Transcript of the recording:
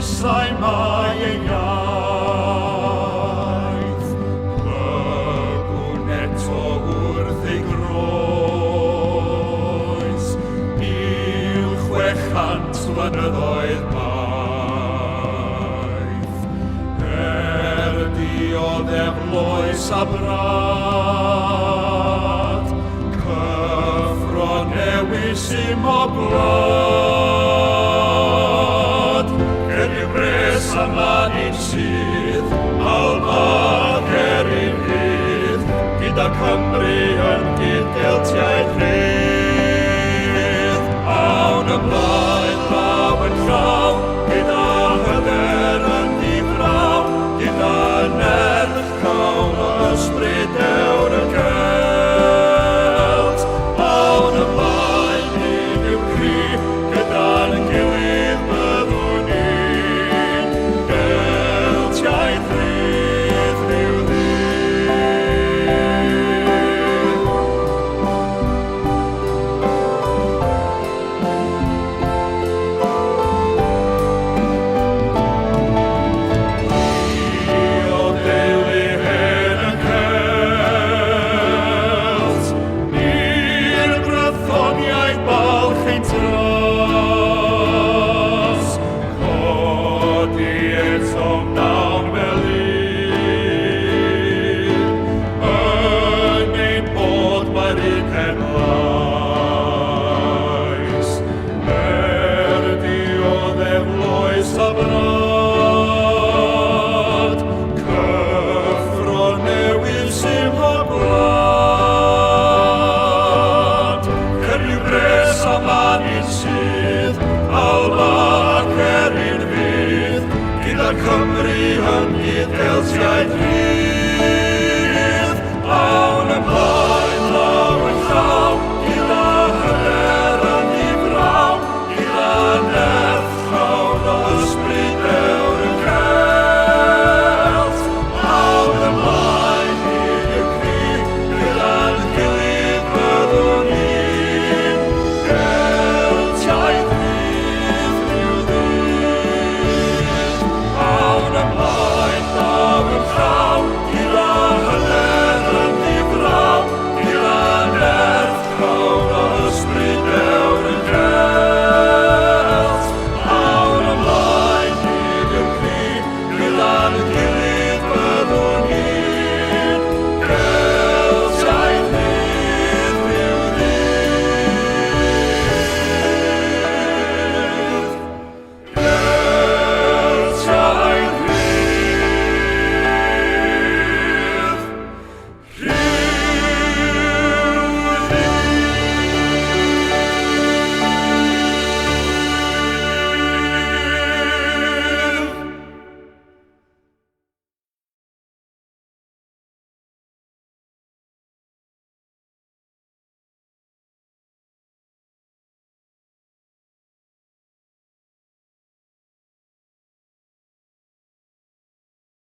hwysau mae ei iaith. Plygwn eto wrth ei groes, 1,600 blynyddoedd maith. Diodd efloes a brad, cyffro newis i'm o glad. Cer i'w bres a man i'n sydd, alma cer i'n hydd, gyda Cymru yn gydgeltiaid rhydd. Awn ymlaen law yn llaw, gyda hyder yn ddifraw, gyda nerth cawn o ysbryd ewr y gelt. Awn ymlaen hyn i'w cri, gyda'n gilydd byddwn ni'n geltiaid rhydd rhyw ddydd. O deulu hen y Celt, ni'r brythoniaid balch ein tras. Codi eto mnawn fel un, yn ein bod mae'r un henlais. Diodd efloes a brad, cyffro newydd sy'n o glad. Cer i'w bres a man i'n sydd, alma cer i'n fydd, gyda Cymru yn gydgeltiaid rhydd.